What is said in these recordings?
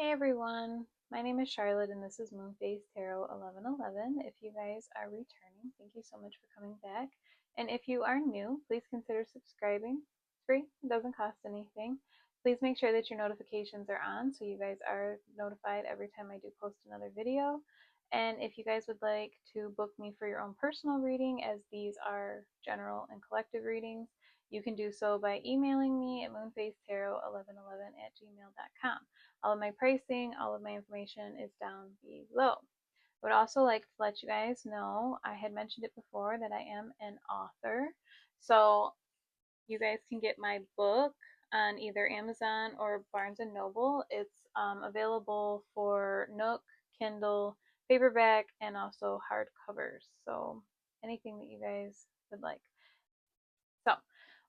Hey everyone, my name is Charlotte and this is Moonface Tarot 1111. If you guys are returning, thank you so much for coming back. And if you are new, please consider subscribing. It's free, it doesn't cost anything. Please make sure that your notifications are on so you guys are notified every time I do post another video. And if you guys would like to book me for your own personal reading, as these are general and collective readings, you can do so by emailing me at moonfacetarot1111@gmail.com. All of my pricing, all of my information is down below. I would also like to let you guys know, I had mentioned it before, that I am an author. So you guys can get my book on either Amazon or Barnes & Noble. It's available for Nook, Kindle, paperback, and also hardcovers. So anything that you guys would like. So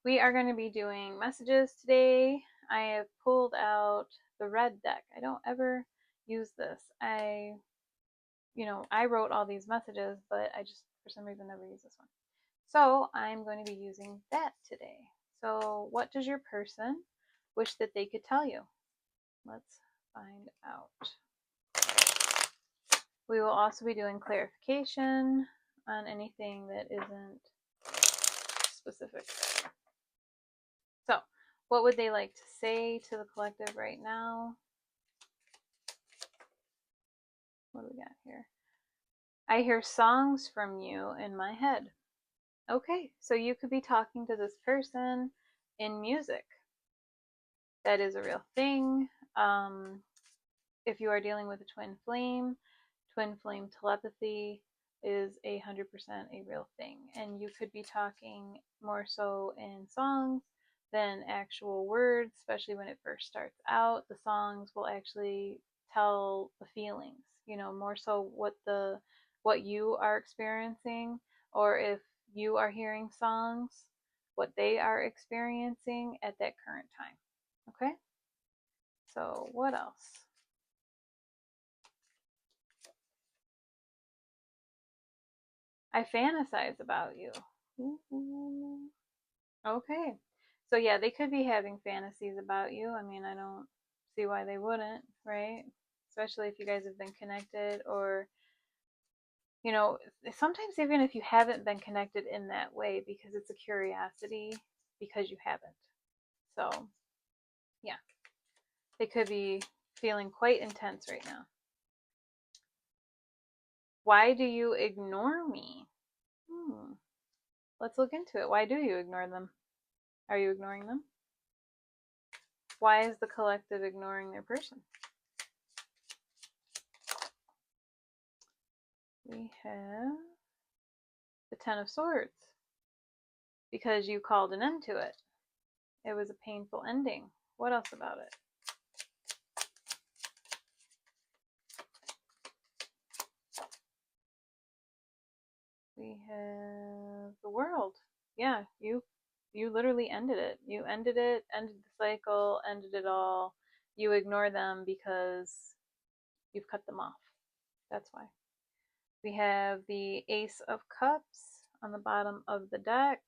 we are going to be doing messages today. I have pulled out the red deck. I don't ever use this. I wrote all these messages, but I just for some reason never use this one. So I'm going to be using that today. So what does your person wish that they could tell you? Let's find out. We will also be doing clarification on anything that isn't specific. So what would they like to say to the collective right now? What do we got here? I hear songs from you in my head. Okay, so you could be talking to this person in music. That is a real thing. If you are dealing with a twin flame telepathy is 100% a real thing. And you could be talking more so in songs than actual words, especially when it first starts out. The songs will actually tell the feelings, more so what you are experiencing, or if you are hearing songs, what they are experiencing at that current time. Okay? So what else? I fantasize about you. Okay. So yeah, they could be having fantasies about you. I mean, I don't see why they wouldn't, right? Especially if you guys have been connected, or sometimes even if you haven't been connected in that way, because it's a curiosity, because you haven't. So yeah, they could be feeling quite intense right now. Why do you ignore me? Let's look into it. Why do you ignore them? Are you ignoring them? Why is the collective ignoring their person? We have the Ten of Swords. Because you called an end to it. It was a painful ending. What else about it? We have the World. Yeah, you literally ended it. You ended it, ended the cycle, ended it all. You ignore them because you've cut them off. That's why. We have the Ace of Cups on the bottom of the deck.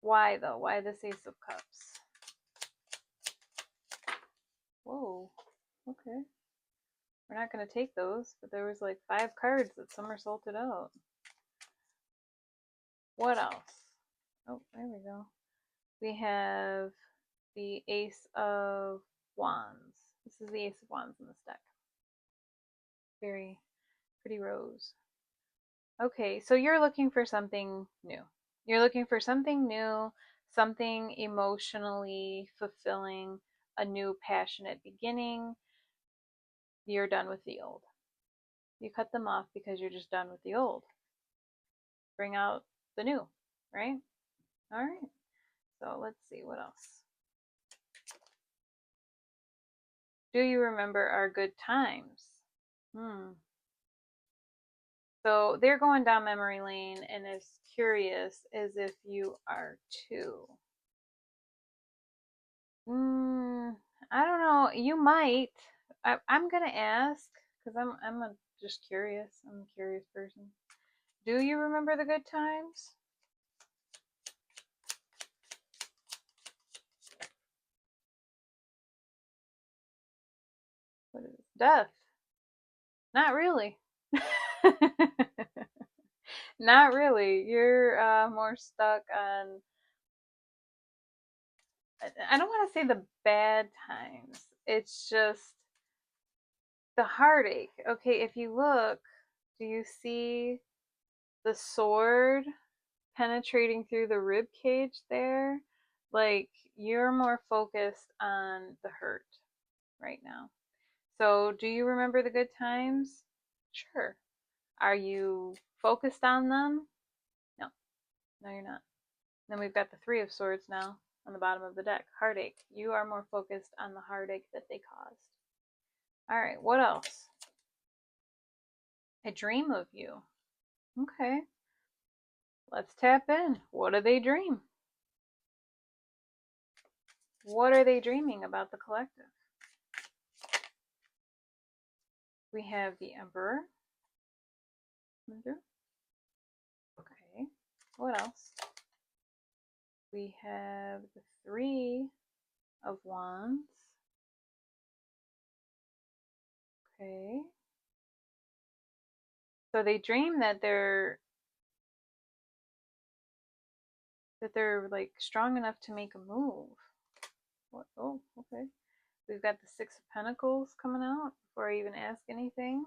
Why though? Why this Ace of Cups? Whoa. Okay. We're not going to take those, but there was like 5 cards that somersaulted out. What else? Oh, there we go. We have the Ace of Wands. This is the Ace of Wands in this deck. Very pretty rose. Okay, so you're looking for something new. You're looking for something new, something emotionally fulfilling, a new passionate beginning. You're done with the old. You cut them off because you're just done with the old. Bring out the new, right? All right. So let's see what else. Do you remember our good times? So they're going down memory lane and as curious as if you are too. I don't know. You might. I'm gonna ask because I'm just curious. I'm a curious person. Do you remember the good times? Death. Not really. Not really. You're more stuck on, I don't want to say the bad times. It's just the heartache. Okay, if you look, do you see the sword penetrating through the rib cage there? Like, you're more focused on the hurt right now. So, do you remember the good times? Sure. Are you focused on them? No, no, you're not. Then we've got the Three of Swords now on the bottom of the deck. Heartache. You are more focused on the heartache that they caused. All right, what else? I dream of you. Okay, let's tap in. What do they dream? What are they dreaming about the collective? We have the Emperor. Okay, what else? We have the Three of Wands. Okay. So they dream that they're like strong enough to make a move. What? Oh, okay. We've got the Six of Pentacles coming out before I even ask anything.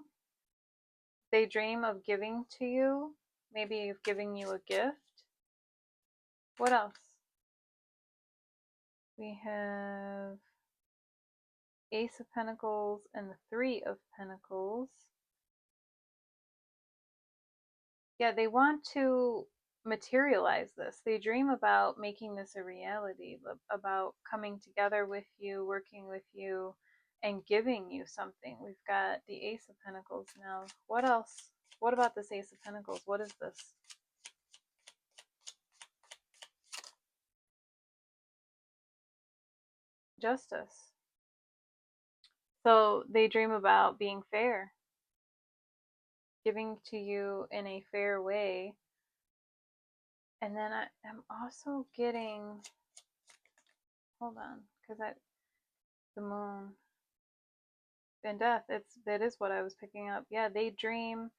They dream of giving to you, maybe of giving you a gift. What else? We have Ace of Pentacles and the Three of Pentacles. Yeah, they want to materialize this. They dream about making this a reality, about coming together with you, working with you, and giving you something. We've got the Ace of Pentacles now. What else? What about this Ace of Pentacles? What is this? Justice. So they dream about being fair, giving to you in a fair way. And then I'm also getting, hold on, because the moon and death, that is what I was picking up. Yeah, they dream.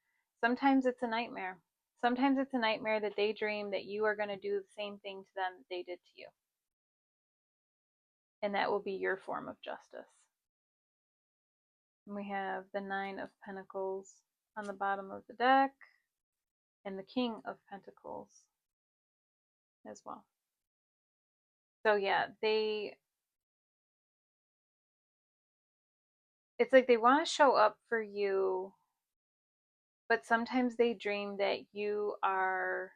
Sometimes it's a nightmare. Sometimes it's a nightmare that they dream that you are going to do the same thing to them that they did to you. And that will be your form of justice. And we have the Nine of Pentacles on the bottom of the deck and the King of Pentacles as well. So yeah, it's like they want to show up for you, but sometimes they dream that you are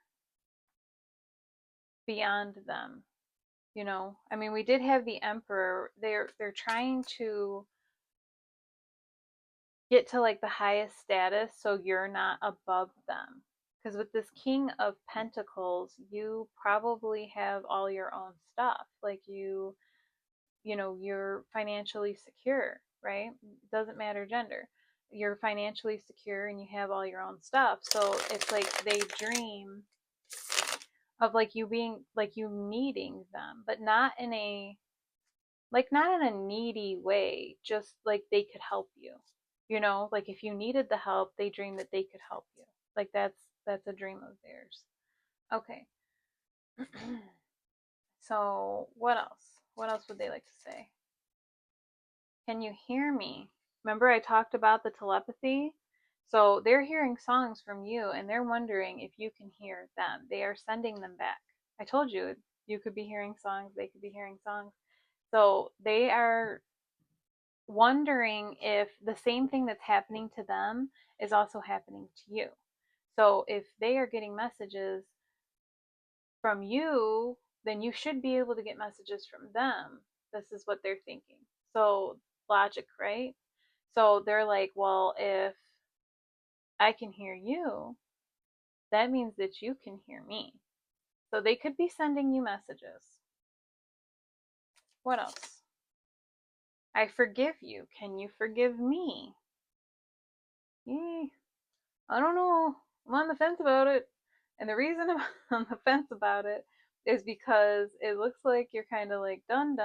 beyond them. You know, I mean, we did have the Emperor. They're trying to get to like the highest status so you're not above them. Because with this King of Pentacles, you probably have all your own stuff. Like you know, you're financially secure, right? Doesn't matter gender. You're financially secure and you have all your own stuff. So it's like they dream of like you being like you needing them, but not in a needy way, just like they could help you. You know, like if you needed the help, they dream that they could help you. Like that's a dream of theirs. Okay. So what else? What else would they like to say? Can you hear me? Remember I talked about the telepathy? So they're hearing songs from you and they're wondering if you can hear them. They are sending them back. I told you, you could be hearing songs, they could be hearing songs. So they are wondering if the same thing that's happening to them is also happening to you. So if they are getting messages from you, then you should be able to get messages from them. This is what they're thinking. So logic, right? So they're like, well, if I can hear you, that means that you can hear me. So they could be sending you messages. What else? I forgive you. Can you forgive me? Yay. I don't know. I'm on the fence about it. And the reason I'm on the fence about it is because it looks like you're kind of like done.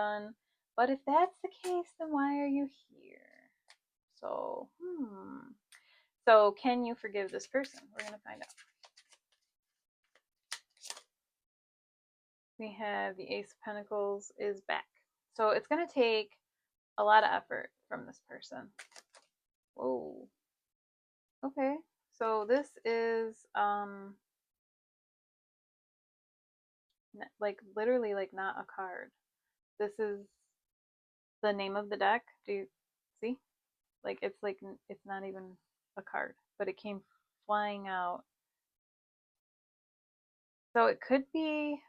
But if that's the case, then why are you here? So can you forgive this person? We're going to find out. We have the Ace of Pentacles is back. So it's going to take a lot of effort from this person. Whoa. Okay. So this is like literally like not a card. This is the name of the deck. Do you see? Like it's not even a card, but it came flying out. So it could be,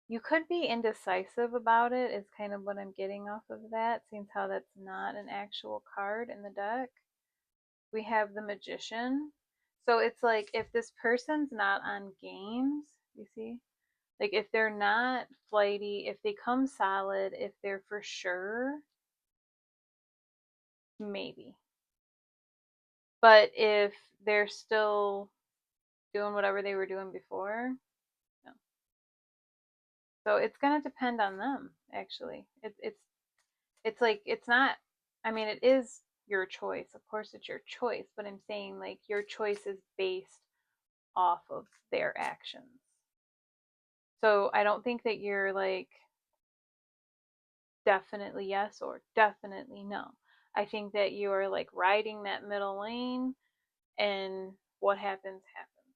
you could be indecisive about it, is kind of what I'm getting off of that, seeing how that's not an actual card in the deck. We have the Magician. So it's like if this person's not on games, you see? Like if they're not flighty, if they come solid, if they're for sure, maybe. But if they're still doing whatever they were doing before, no. So it's gonna depend on them, actually. It's like it's not, I mean it is your choice. Of course it's your choice, but I'm saying like your choice is based off of their actions. So I don't think that you're like definitely yes or definitely no. I think that you are like riding that middle lane, and what happens, happens,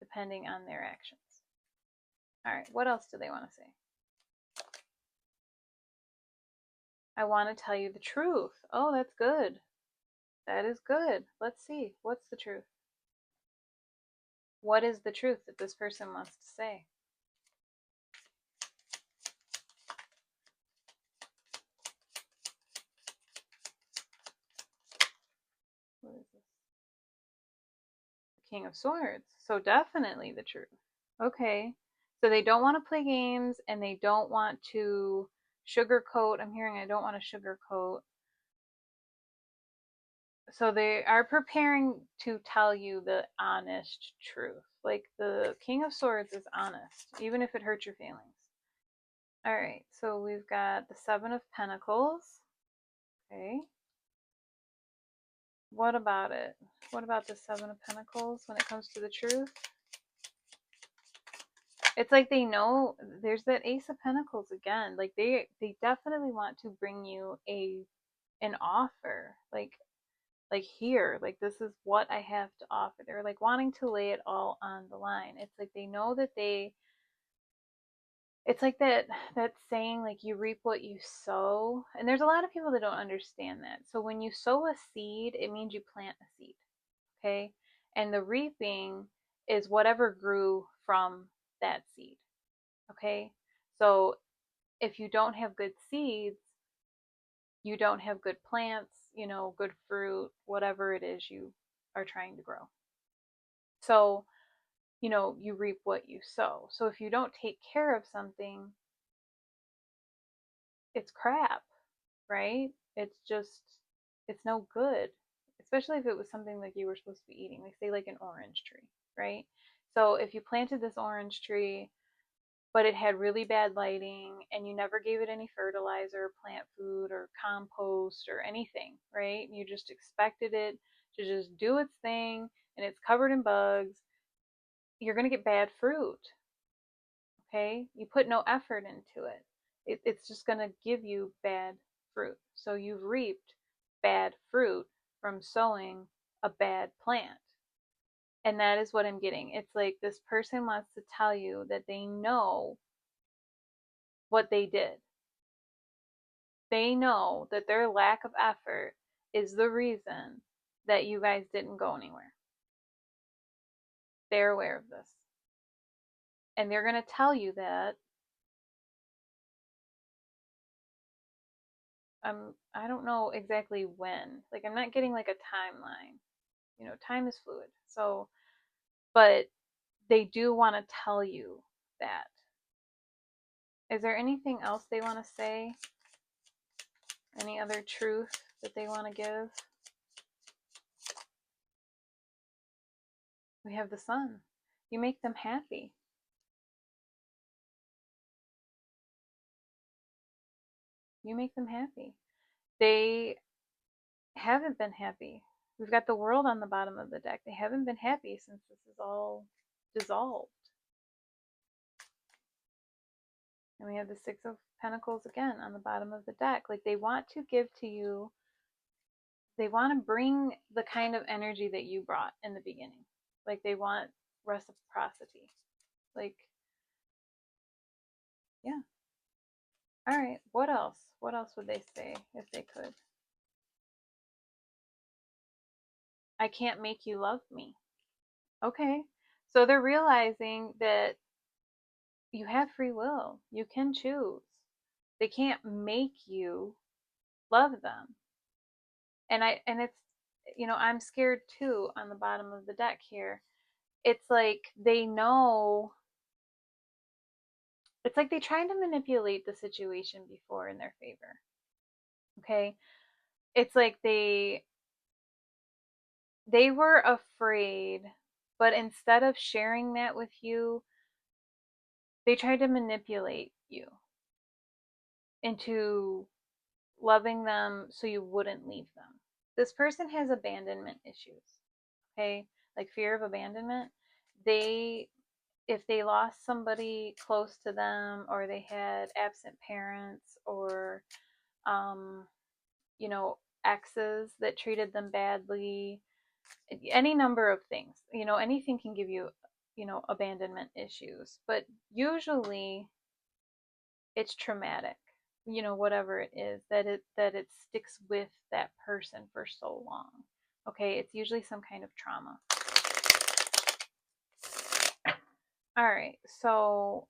depending on their actions. All right, what else do they want to say? I want to tell you the truth. Oh, that's good. That is good. Let's see. What's the truth? What is the truth that this person wants to say? What is this? The King of Swords. So definitely the truth. Okay. So they don't want to play games and they don't want to sugarcoat. I'm hearing I don't want to sugarcoat. So they are preparing to tell you the honest truth. Like the King of Swords is honest, even if it hurts your feelings. All right, so we've got the Seven of Pentacles. Okay. What about it? What about the Seven of Pentacles when it comes to the truth? It's like they know there's that Ace of Pentacles again. Like they definitely want to bring you an offer. Like here, like this is what I have to offer. They're like wanting to lay it all on the line. It's like they know that it's like that saying like you reap what you sow. And there's a lot of people that don't understand that. So when you sow a seed, it means you plant a seed. Okay? And the reaping is whatever grew from that seed. Okay? So if you don't have good seeds, you don't have good plants, good fruit, whatever it is you are trying to grow. So, you reap what you sow. So if you don't take care of something, it's crap, right? It's no good, especially if it was something like you were supposed to be eating, like say like an orange tree, right? So if you planted this orange tree, but it had really bad lighting and you never gave it any fertilizer, plant food, or compost or anything, right? You just expected it to just do its thing and it's covered in bugs, you're going to get bad fruit. Okay? You put no effort into it. It's just going to give you bad fruit. So you've reaped bad fruit from sowing a bad plant. And that is what I'm getting. It's like this person wants to tell you that they know what they did. They know that their lack of effort is the reason that you guys didn't go anywhere. They're aware of this. And they're going to tell you that. I don't know exactly when. Like I'm not getting like a timeline. Time is fluid. So, but they do want to tell you that. Is there anything else they want to say? Any other truth that they want to give? We have the Sun. You make them happy. You make them happy. They haven't been happy. We've got the world on the bottom of the deck. They haven't been happy since this is all dissolved. And we have the Six of Pentacles again on the bottom of the deck. Like they want to give to you, they want to bring the kind of energy that you brought in the beginning. Like they want reciprocity. Like, yeah. All right. What else? What else would they say if they could? I can't make you love me. Okay. So they're realizing that you have free will. You can choose. They can't make you love them. And it's, I'm scared too on the bottom of the deck here. It's like they know, it's like they tried to manipulate the situation before in their favor. Okay? It's like they were afraid, but instead of sharing that with you, they tried to manipulate you into loving them so you wouldn't leave them. This person has abandonment issues, okay? Like fear of abandonment. They, if they lost somebody close to them, or they had absent parents, or, um, you know, exes that treated them badly, any number of things, anything can give you, abandonment issues. But usually it's traumatic, whatever it is, that it sticks with that person for so long. Okay, it's usually some kind of trauma. All right, so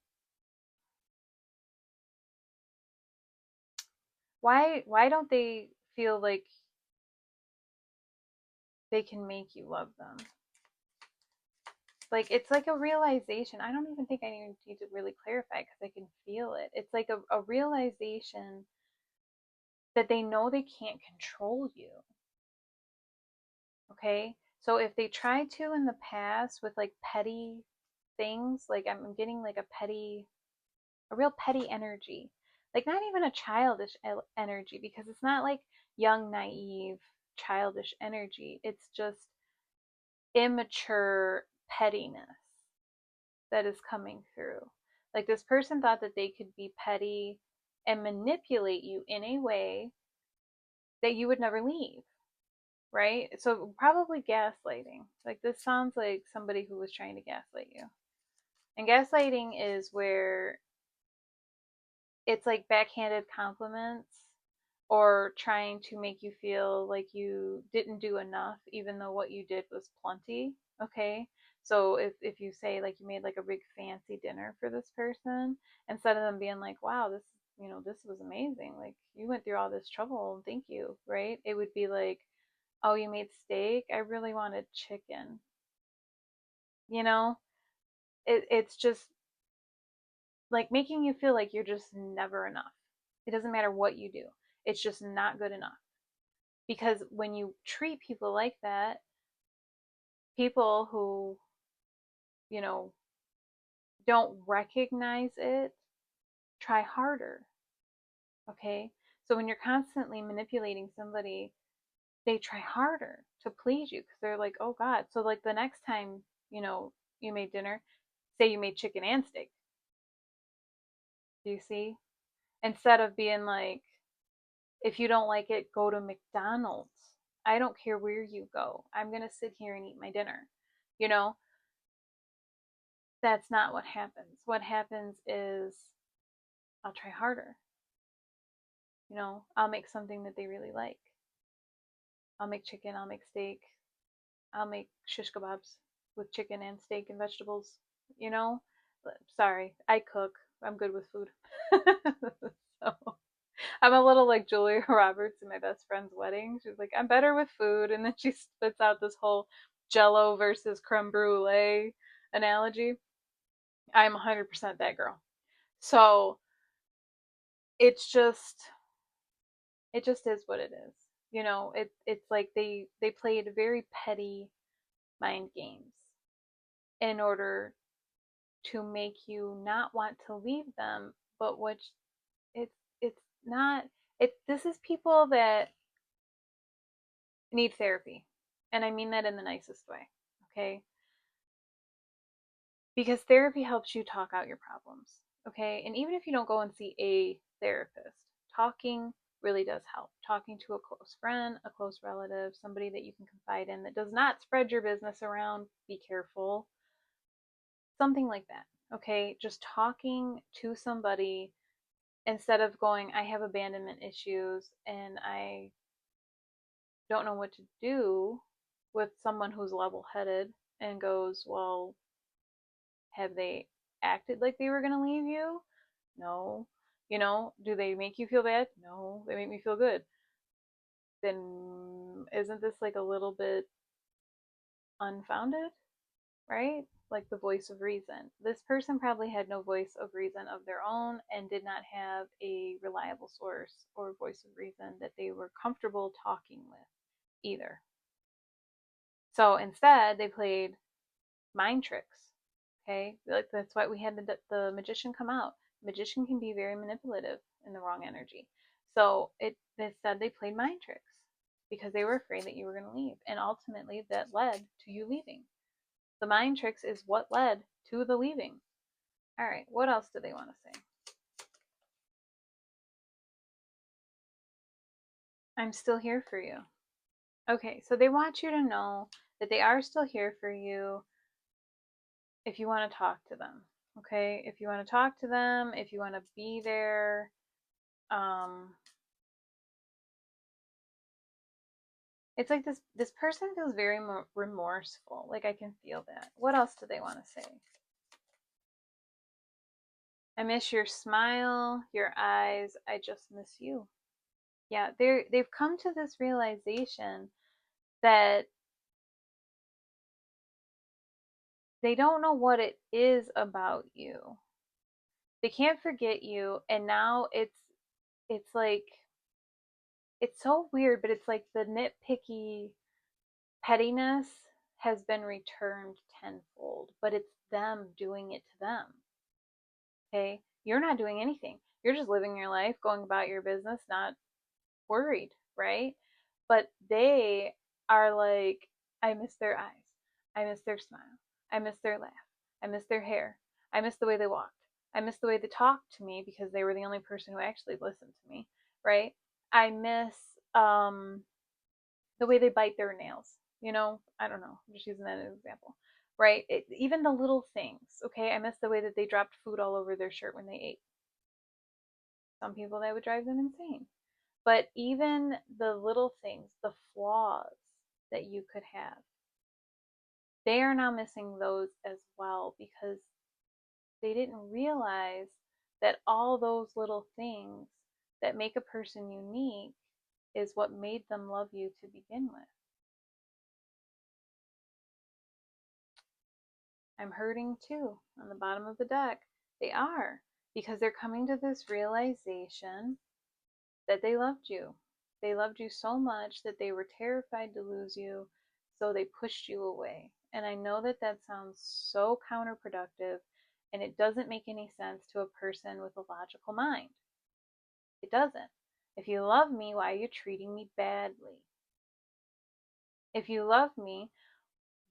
why don't they feel like they can make you love them? Like it's like a realization. I don't even think I need to really clarify because I can feel it. It's like a realization that they know they can't control you. Okay? So if they tried to in the past with like petty things, like I'm getting like a real petty energy. Like not even a childish energy, because it's not like young, naive, childish energy. It's just immature pettiness that is coming through. Like this person thought that they could be petty and manipulate you in a way that you would never leave, right? So probably gaslighting. Like this sounds like somebody who was trying to gaslight you. And gaslighting is where it's like backhanded compliments, or trying to make you feel like you didn't do enough even though what you did was plenty. Okay, so if you say like you made like a big fancy dinner for this person, instead of them being like, wow, this was amazing, like you went through all this trouble, thank you, right? It would be like, oh, you made steak, I really wanted chicken. you know it's just like making you feel like you're just never enough. It doesn't matter what you do, it's just not good enough. Because when you treat people like that, people who, you know, don't recognize it try harder. Okay? So when you're constantly manipulating somebody, they try harder to please you because they're like, oh God. So, like, the next time, you made dinner, say you made chicken and steak. Do you see? Instead of being like, if you don't like it, go to McDonald's. I don't care where you go. I'm going to sit here and eat my dinner. You know, that's not what happens. What happens is I'll try harder. I'll make something that they really like. I'll make chicken, I'll make steak, I'll make shish kebabs with chicken and steak and vegetables. You know, sorry, I cook. I'm good with food. So I'm a little like Julia Roberts in my best friend's wedding. She's like, I'm better with food. And then she spits out this whole jello versus creme brulee analogy. I'm 100% that girl. So it's just, it just is what it is. It's like they played very petty mind games in order to make you not want to leave them, but which it's not. This is people that need therapy. And I mean that in the nicest way, okay? Because therapy helps you talk out your problems, okay? And even if you don't go and see a therapist, talking really does help. Talking to a close friend, a close relative, somebody that you can confide in that does not spread your business around, be careful. Something like that, okay? Just talking to somebody instead of going, I have abandonment issues and I don't know what to do, with someone who's level headed and goes, well, have they acted like they were going to leave you? No. Do they make you feel bad? No, they make me feel good. Then isn't this like a little bit unfounded, right? Like the voice of reason. This person probably had no voice of reason of their own and did not have a reliable source or voice of reason that they were comfortable talking with either. So instead, they played mind tricks. Okay, like that's why we had the magician come out. Magician can be very manipulative in the wrong energy. So instead they played mind tricks because they were afraid that you were going to leave, and ultimately that led to you leaving. The mind tricks is what led to the leaving. All right, what else do they want to say? I'm still here for you. Okay, so they want you to know that they are still here for you if you want to talk to them. Okay, if you want to talk to them, if you want to be there, um, it's like this person feels very remorseful. Like I can feel that. What else do they want to say? I miss your smile, your eyes. I just miss you. Yeah, they've come to this realization that they don't know what it is about you. They can't forget you, and now it's like it's so weird, but it's like the nitpicky pettiness has been returned tenfold, but it's them doing it to them. Okay? You're not doing anything. You're just living your life, going about your business, not worried, right? But they are like, I miss their eyes. I miss their smile. I miss their laugh. I miss their hair. I miss the way they walked. I miss the way they talked to me because they were the only person who actually listened to me, right? I miss the way they bite their nails. I don't know. I'm just using that as an example, right? Even the little things. Okay, I miss the way that they dropped food all over their shirt when they ate. Some people that would drive them insane. But even the little things, the flaws that you could have, they are now missing those as well because they didn't realize that all those little things that make a person unique is what made them love you to begin with. I'm hurting too on the bottom of the deck. They are, because they're coming to this realization that they loved you. They loved you so much that they were terrified to lose you, so they pushed you away. And I know that that sounds so counterproductive, and it doesn't make any sense to a person with a logical mind. It doesn't. If you love me, why are you treating me badly? If you love me,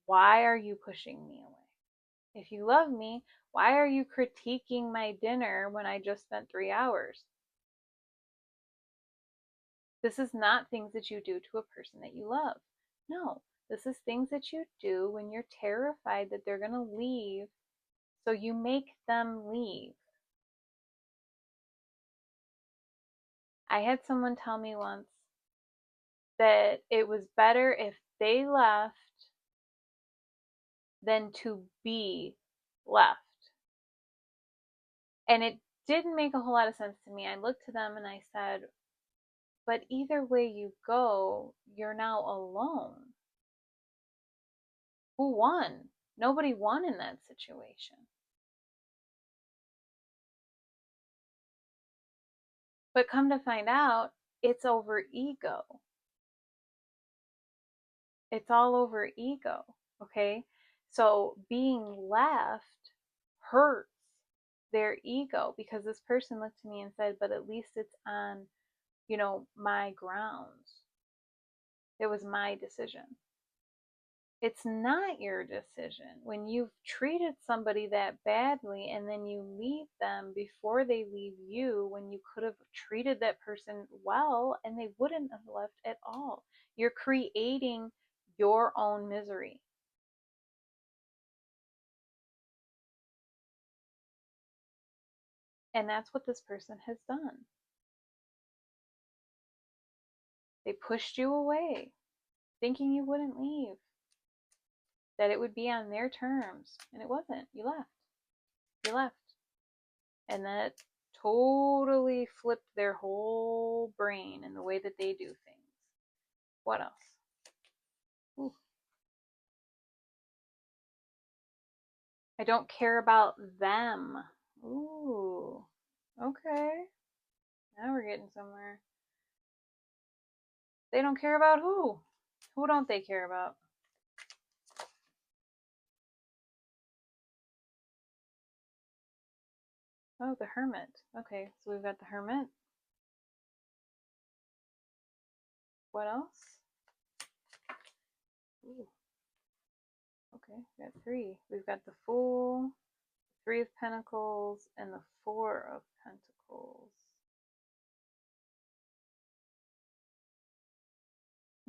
why are you pushing me away? If you love me, why are you critiquing my dinner when I just spent 3 hours? This is not things that you do to a person that you love. No, this is things that you do when you're terrified that they're going to leave, so you make them leave. I had someone tell me once that it was better if they left than to be left. And it didn't make a whole lot of sense to me. I looked to them and I said, but either way you go, you're now alone. Who won? Nobody won in that situation. But come to find out, it's over ego. It's all over ego. Okay? So being left hurts their ego because this person looked to me and said, but at least it's on, my grounds. It was my decision. It's not your decision. When you've treated somebody that badly and then you leave them before they leave you, when you could have treated that person well and they wouldn't have left at all, you're creating your own misery. And that's what this person has done. They pushed you away, thinking you wouldn't leave, that it would be on their terms, and it wasn't. You left. You left. And that totally flipped their whole brain and the way that they do things. What else? Ooh. I don't care about them. Ooh. Okay. Now we're getting somewhere. They don't care about who? Who don't they care about? Oh, the Hermit. Okay, so we've got the Hermit. What else? Ooh. Okay, we got three. We've got the Fool, Three of Pentacles, and the Four of Pentacles.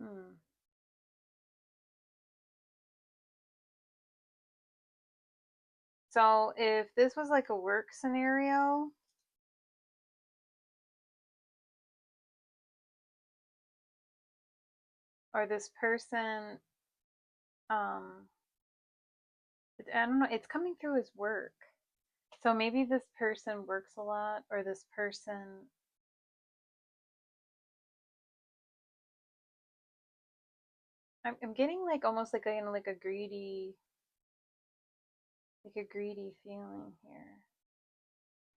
Hmm. So if this was like a work scenario, or this person, I don't know, it's coming through his work. So maybe this person works a lot, or this person, I'm getting like almost like a, like a greedy, feeling here.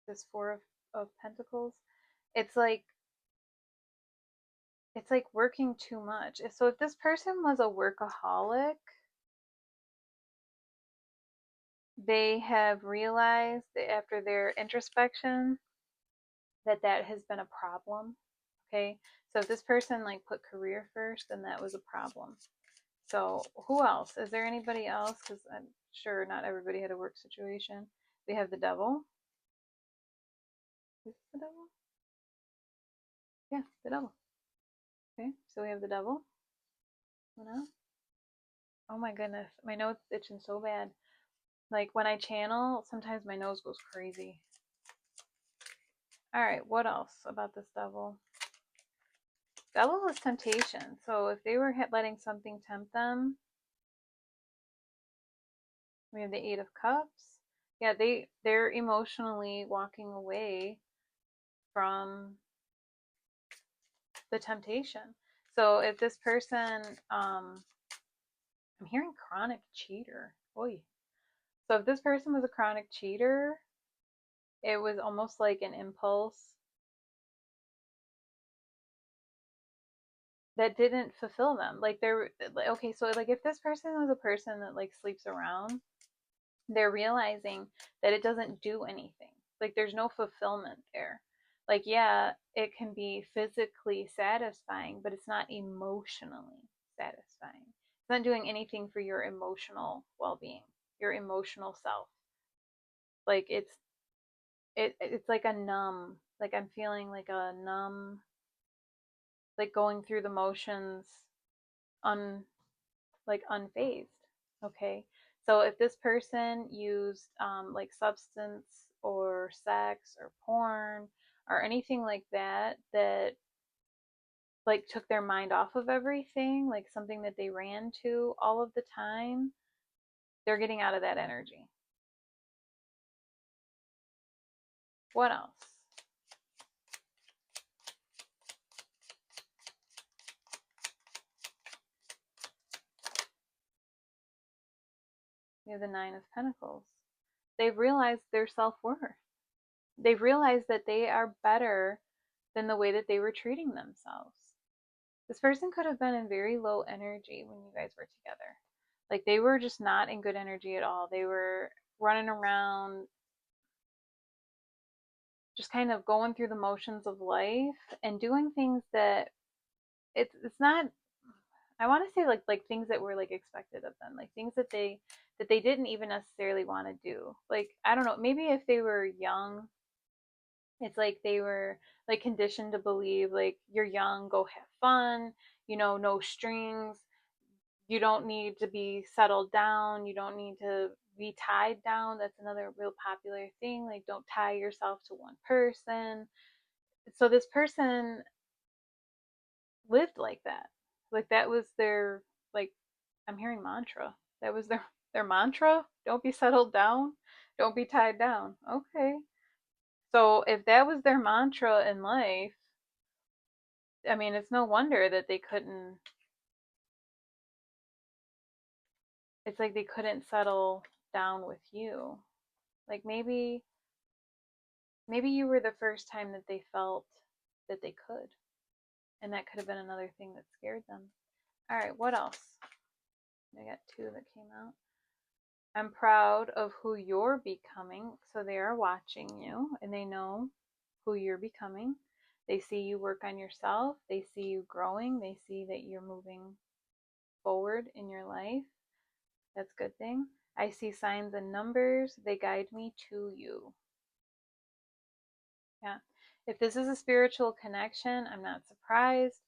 This Four of Pentacles, it's like working too much. So if this person was a workaholic, they have realized that after their introspection that that has been a problem. Okay, so if this person like put career first, then that was a problem. So who else? Is there anybody else? Because I'm sure not everybody had a work situation. We have the Devil. Is this the Devil? Yeah, the Devil. Okay, so we have the Devil. What else? Oh my goodness, my nose itching so bad. Like when I channel, sometimes my nose goes crazy. All right, what else about this Devil? Devil is temptation. So if they were letting something tempt them, we have the Eight of Cups. Yeah, they're emotionally walking away from the temptation. So if this person, I'm hearing chronic cheater. Oy. So if this person was a chronic cheater, it was almost like an impulse that didn't fulfill them. Like they're okay, so like if this person was a person that like sleeps around, they're realizing that it doesn't do anything. Like there's no fulfillment there. Like yeah, it can be physically satisfying, but it's not emotionally satisfying. It's not doing anything for your emotional well-being, your emotional self. Like it's like a numb, like I'm feeling like a numb, like going through the motions un like unfazed. Okay, so if this person used like substance or sex or porn or anything like that that like took their mind off of everything, like something that they ran to all of the time, they're getting out of that energy. What else? We have the Nine of Pentacles. They've realized their self-worth. They've realized that they are better than the way that they were treating themselves. This person could have been in very low energy when you guys were together. Like they were just not in good energy at all. They were running around, just kind of going through the motions of life and doing things that it's not. I want to say like things that were like expected of them, like things that they didn't even necessarily want to do. Like I don't know, maybe if they were young, it's like they were like conditioned to believe like you're young, go have fun, you know, no strings. You don't need to be settled down. You don't need to be tied down. That's another real popular thing. Like don't tie yourself to one person. So this person lived like that. Like that was their like I'm hearing mantra. That was their mantra. Don't be settled down. Don't be tied down. Okay. So if that was their mantra in life, I mean, it's no wonder that they couldn't. It's like they couldn't settle down with you. Like maybe you were the first time that they felt that they could, and that could have been another thing that scared them. All right, what else? I got two that came out. I'm proud of who you're becoming. So they are watching you and they know who you're becoming. They see you work on yourself. They see you growing. They see that you're moving forward in your life. That's a good thing. I see signs and numbers. They guide me to you. Yeah. If this is a spiritual connection, I'm not surprised.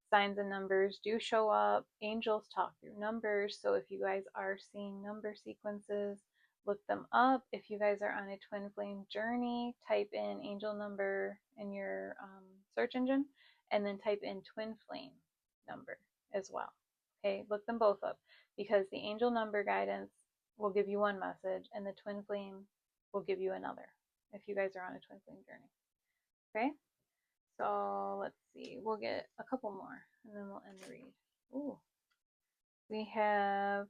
Signs and numbers do show up. Angels talk through numbers. So if you guys are seeing number sequences, look them up. If you guys are on a twin flame journey, type in angel number in your search engine and then type in twin flame number as well. Okay, look them both up because the angel number guidance will give you one message and the twin flame will give you another if you guys are on a twin flame journey. Okay, so let's see. We'll get a couple more and then we'll end the read. Ooh. We have,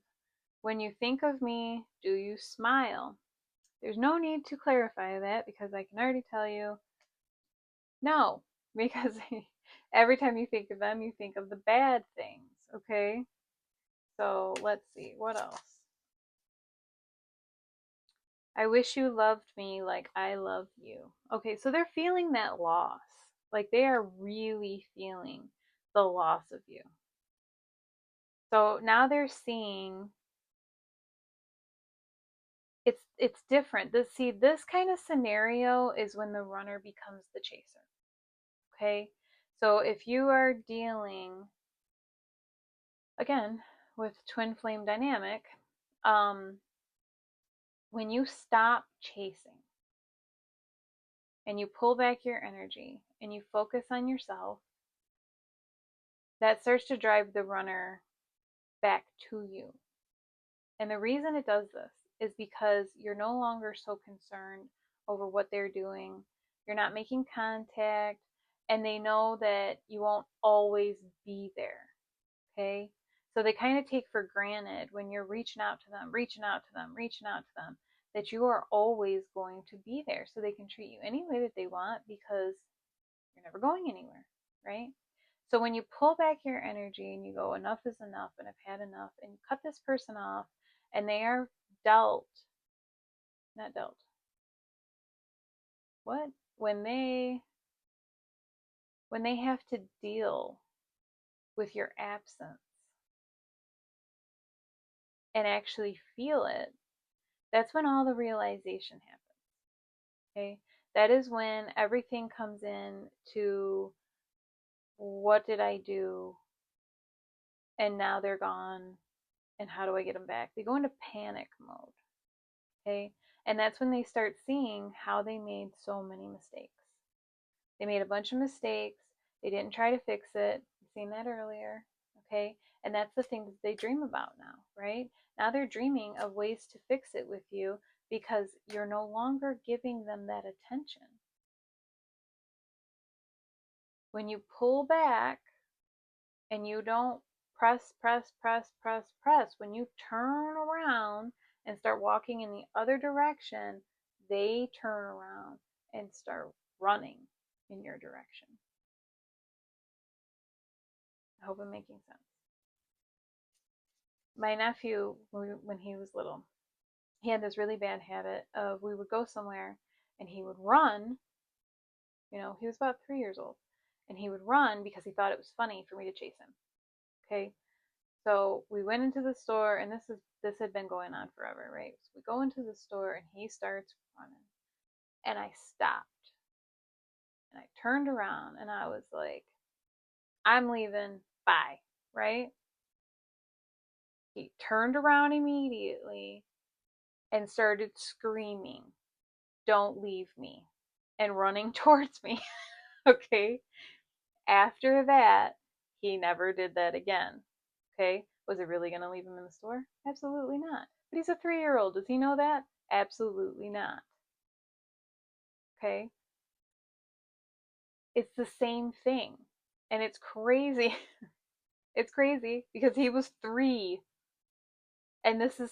when you think of me, do you smile? There's no need to clarify that because I can already tell you no, because every time you think of them, you think of the bad things. Okay, so let's see. What else? I wish you loved me like I love you. Okay, so they're feeling that loss. Like they are really feeling the loss of you. So now they're seeing it's different. This kind of scenario is when the runner becomes the chaser. Okay? So if you are dealing again with twin flame dynamic, um when you stop chasing and you pull back your energy and you focus on yourself, that starts to drive the runner back to you. And the reason it does this is because you're no longer so concerned over what they're doing. You're not making contact, and they know that you won't always be there. Okay? So they kind of take for granted when you're reaching out to them, reaching out to them, reaching out to them, that you are always going to be there. So they can treat you any way that they want because you're never going anywhere, right? So when you pull back your energy and you go, enough is enough and I've had enough, and you cut this person off and they are dealt, not dealt, what? When they have to deal with your absence and actually feel it, that's when all the realization happens. Okay? That is when everything comes in to what did I do? And now they're gone. And how do I get them back? They go into panic mode. Okay? And that's when they start seeing how they made so many mistakes. They made a bunch of mistakes. They didn't try to fix it. You've seen that earlier. Okay? And that's the thing that they dream about now, right? Now they're dreaming of ways to fix it with you because you're no longer giving them that attention. When you pull back and you don't press, press, press, press, press, when you turn around and start walking in the other direction, they turn around and start running in your direction. I hope I'm making sense. My nephew, when he was little, he had this really bad habit of we would go somewhere and he would run. You know, he was about 3 years old, and he would run because he thought it was funny for me to chase him. Okay, So we went into the store, and this had been going on forever, right? So we go into the store, and he starts running, and I stopped, and I turned around, and I was like, "I'm leaving. Bye." Right? He turned around immediately and started screaming, "Don't leave me," and running towards me. Okay. After that, he never did that again. Okay. Was it really going to leave him in the store? Absolutely not. But he's a 3-year old. Does he know that? Absolutely not. Okay. It's the same thing. And it's crazy. It's crazy because he was 3 and this is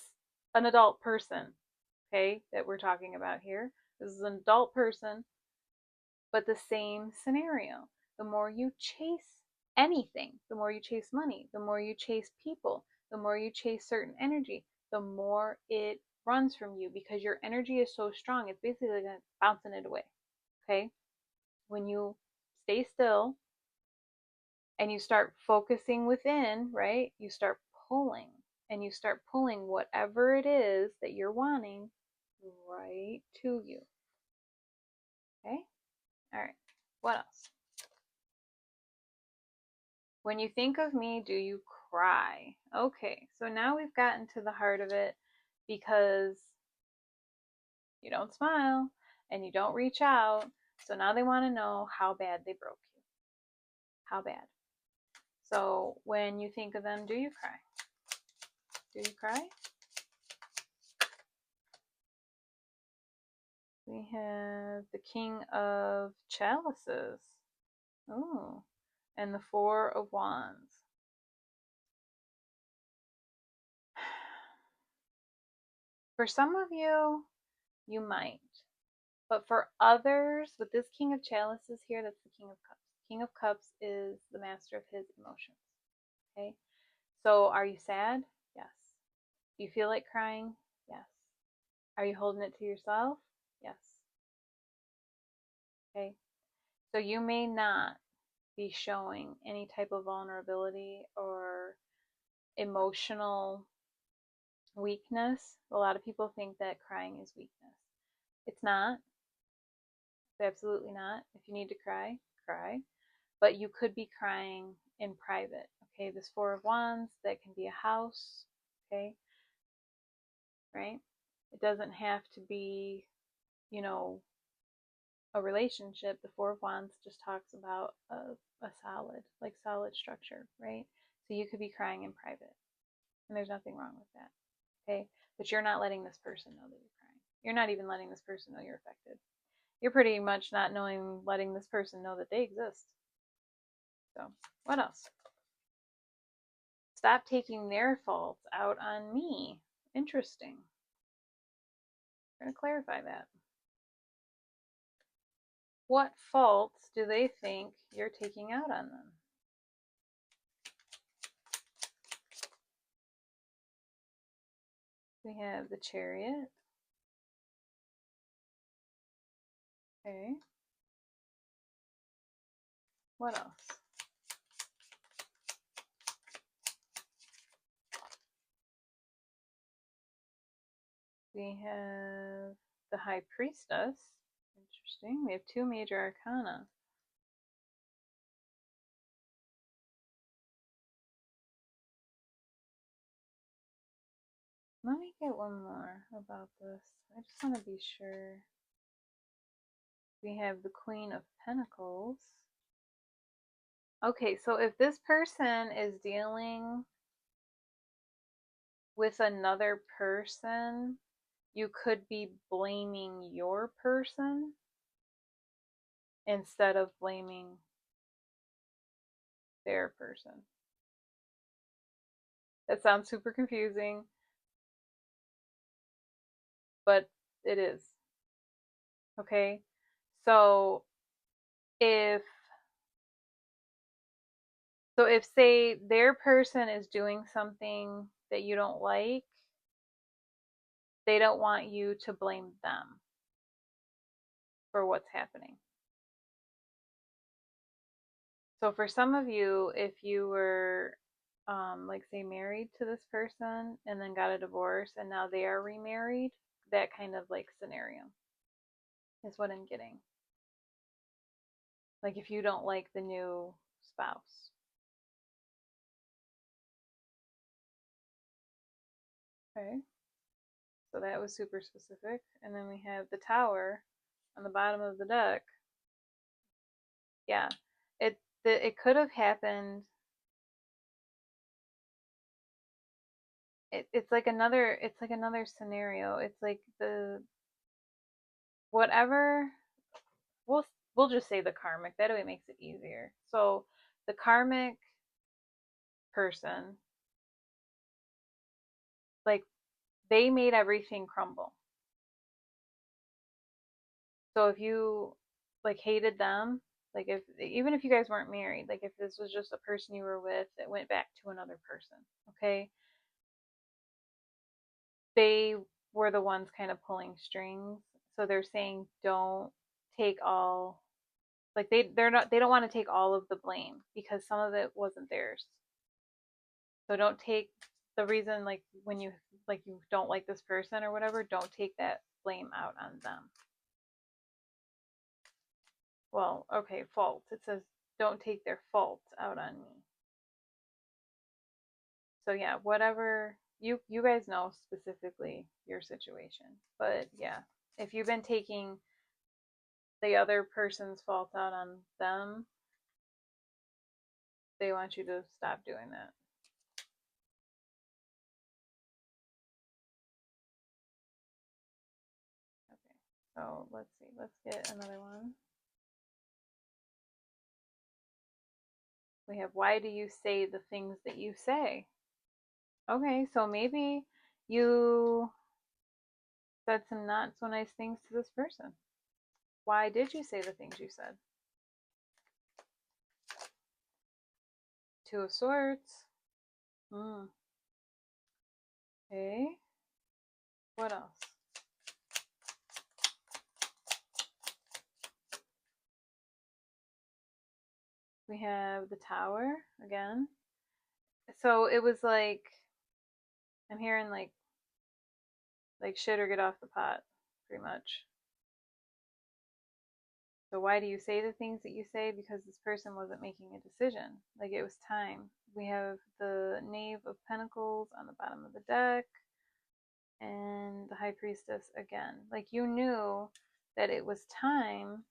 an adult person. Okay. That we're talking about here. This is an adult person, but the same scenario. The more you chase anything, the more you chase money, the more you chase people, the more you chase certain energy, the more it runs from you because your energy is so strong. It's basically like bouncing it away. Okay? When you stay still and you start focusing within, right? You start pulling and you start pulling whatever it is that you're wanting right to you. Okay? All right. What else? When you think of me, do you cry? Okay, so now we've gotten to the heart of it because you don't smile and you don't reach out. So now they want to know how bad they broke you. How bad? So when you think of them, do you cry? Do you cry? We have the King of Chalices. Oh, and the Four of Wands. For some of you, you might. But for others, with this King of Chalices here, that's the King of Cups. King of Cups is the master of his emotions. Okay? So are you sad? Yes. Do you feel like crying? Yes. Are you holding it to yourself? Yes. Okay? So you may not be showing any type of vulnerability or emotional weakness. A lot of people think that crying is weakness. It's not. It's absolutely not. If you need to cry, cry. But you could be crying in private. Okay, this Four of Wands, that can be a house. Okay, right? It doesn't have to be, you know, a relationship. The Four of Wands just talks about a solid, like solid structure, right? So you could be crying in private, and there's nothing wrong with that. Okay, but you're not letting this person know that you're crying. You're not even letting this person know you're affected. You're pretty much not knowing, letting this person know that they exist. So, what else? Stop taking their faults out on me. Interesting. We're going to clarify that. What faults do they think you're taking out on them? We have the Chariot. Okay. What else? We have the High Priestess. Interesting. We have 2 major arcana. Let me get one more about this. I just want to be sure. We have the Queen of Pentacles. Okay, so if this person is dealing with another person, you could be blaming your person instead of blaming their person. That sounds super confusing, but it is. Okay? So if if say their person is doing something that you don't like, they don't want you to blame them for what's happening. So for some of you, if you were like say married to this person and then got a divorce and now they are remarried. That kind of like scenario is what I'm getting. Like if you don't like the new spouse. Okay. So that was super specific. And then we have the tower on the bottom of the deck. Yeah. It could have happened. It's like another scenario. It's like the whatever we'll we'll just say the karmic. That way it makes it easier. So the karmic person, like they made everything crumble. So if you like hated them, like if even if you guys weren't married, like if this was just a person you were with that went back to another person, okay? They were the ones kind of pulling strings. So they're saying don't take all like they don't want to take all of the blame because some of it wasn't theirs. So don't take the reason like when you don't like this person or whatever, don't take that blame out on them. Well, okay, fault. It says don't take their fault out on me. So yeah, whatever you guys know specifically your situation. But yeah, if you've been taking the other person's fault out on them, they want you to stop doing that. Okay. So let's see. Let's get another one. We have why do you say the things that you say? Okay, so maybe you said some not so nice things to this person. Why did you say the things you said? Two of Swords. Hmm. Okay. What else? We have the Tower again. So it was like I'm hearing like shit or get off the pot, pretty much. So why do you say the things that you say? Because this person wasn't making a decision. Like it was time. We have the Knave of Pentacles on the bottom of the deck and the High Priestess again. Like you knew that it was time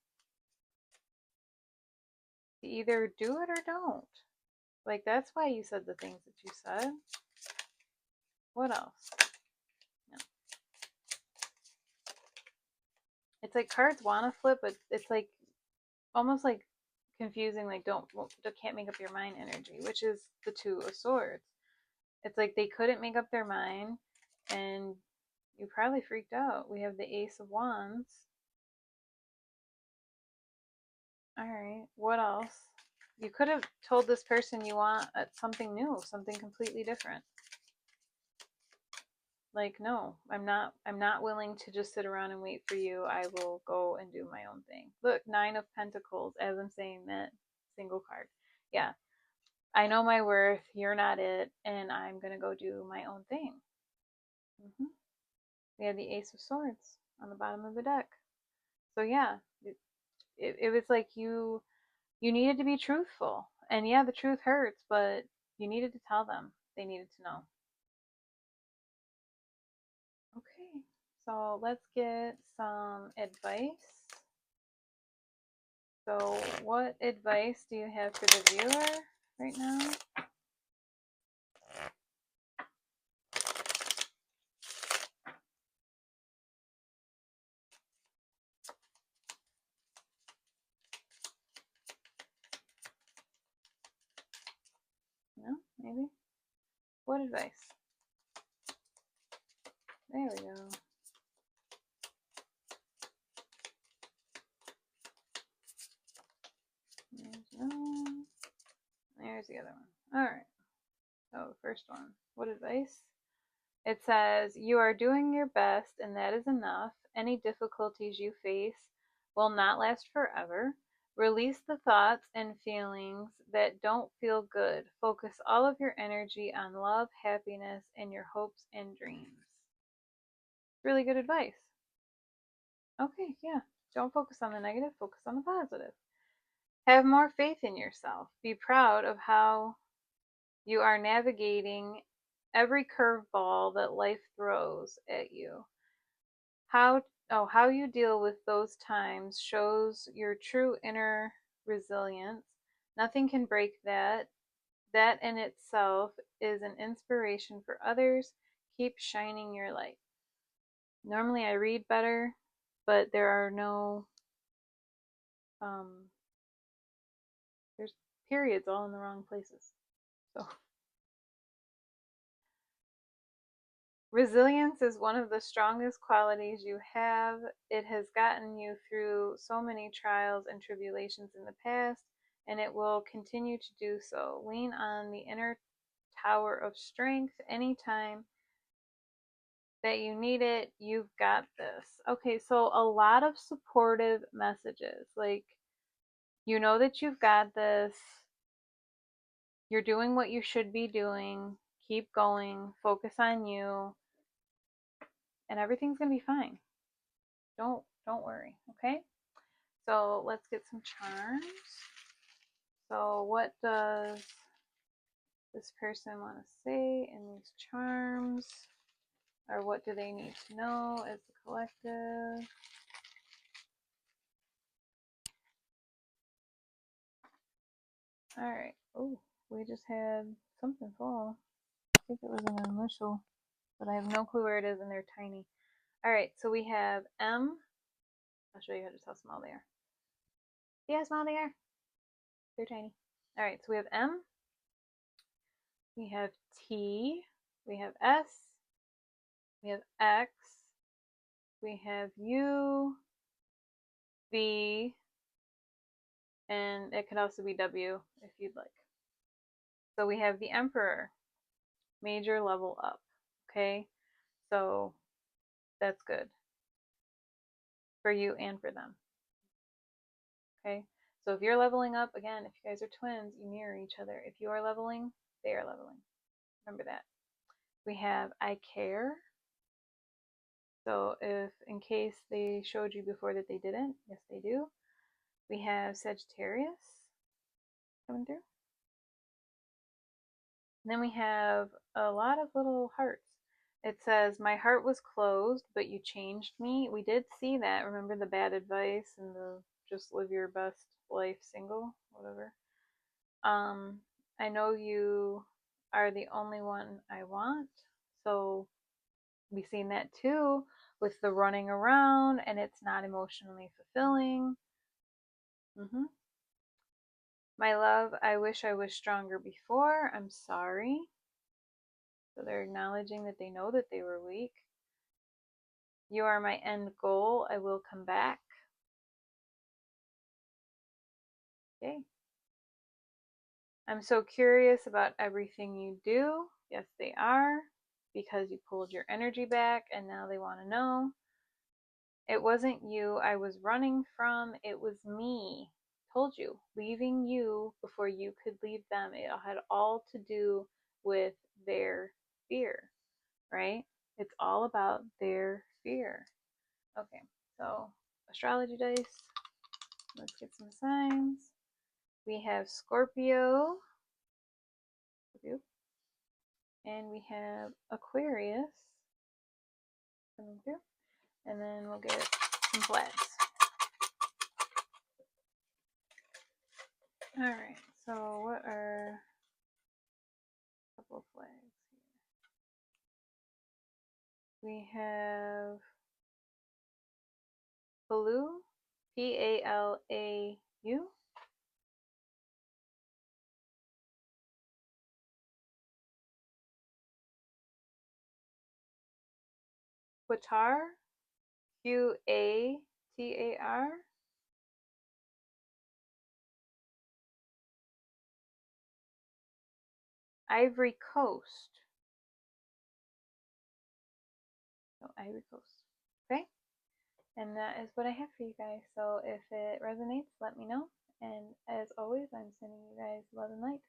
to either do it or don't. Like that's why you said the things that you said. What else? No. It's like cards want to flip, but it's like almost like confusing. Like can't make up your mind energy, which is the Two of Swords. It's like they couldn't make up their mind, and you probably freaked out. We have the Ace of Wands. All right, what else? You could have told this person you want something new, something completely different. Like, no, I'm not willing to just sit around and wait for you. I will go and do my own thing. Look, Nine of Pentacles, as I'm saying that single card. Yeah. I know my worth, you're not it, and I'm gonna go do my own thing. Hmm. We have the Ace of Swords on the bottom of the deck. So yeah, it was like you needed to be truthful. And yeah, the truth hurts, but you needed to tell them. They needed to know. Okay, so let's get some advice. So, what advice do you have for the viewer right now? No, maybe? What advice? There we go. There's one. There's the other one. All right. So, the first one. What advice? It says, you are doing your best, and that is enough. Any difficulties you face will not last forever. Release the thoughts and feelings that don't feel good. Focus all of your energy on love, happiness, and your hopes and dreams. Really good advice. Okay, yeah. Don't focus on the negative, focus on the positive. Have more faith in yourself. Be proud of how you are navigating every curveball that life throws at you. How you deal with those times shows your true inner resilience. Nothing can break that. That in itself is an inspiration for others. Keep shining your light. Normally I read better, but there are no there's periods all in the wrong places. So resilience is one of the strongest qualities you have. It has gotten you through so many trials and tribulations in the past, and it will continue to do so. Lean on the inner tower of strength anytime that you need it. You've got this. Okay, so a lot of supportive messages. Like, you know that you've got this. You're doing what you should be doing. Keep going. Focus on you, and everything's gonna be fine. Don't worry, okay? So let's get some charms. So what does this person want to say in these charms? Or what do they need to know as the collective? Alright. Oh, we just had something fall. I think it was an initial, but I have no clue where it is and they're tiny. Alright, so we have M. I'll show you just how small they are. See how small they are? They're tiny. Alright, so we have M. We have T. We have S. We have X. We have U. V. And it could also be W if you'd like. So we have the Emperor. Major level up. Okay? So that's good for you and for them. Okay? So if you're leveling up, again, if you guys are twins, you mirror each other. If you are leveling, they are leveling. Remember that. We have I care. So if in case they showed you before that they didn't, yes they do. We have Sagittarius coming through. And then we have a lot of little hearts. It says, my heart was closed, but you changed me. We did see that. Remember the bad advice and the just live your best life single, whatever. I know you are the only one I want. So we've seen that too with the running around and it's not emotionally fulfilling. My love, I wish I was stronger before. I'm sorry. So they're acknowledging that they know that they were weak. You are my end goal. I will come back. Okay. I'm so curious about everything you do. Yes, they are. Because you pulled your energy back and now they want to know. It wasn't you I was running from. It was me. Told you. Leaving you before you could leave them. It had all to do with their fear, right? It's all about their fear. Okay, so astrology dice. Let's get some signs. We have Scorpio, and we have Aquarius coming through, and then we'll get some flags. All right, so what are a couple of flags here? We have Palau, Palau. Qatar, Qatar. Ivory Coast. No, Ivory Coast. Okay? And that is what I have for you guys. So if it resonates, let me know. And as always, I'm sending you guys love and light.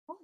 Oh.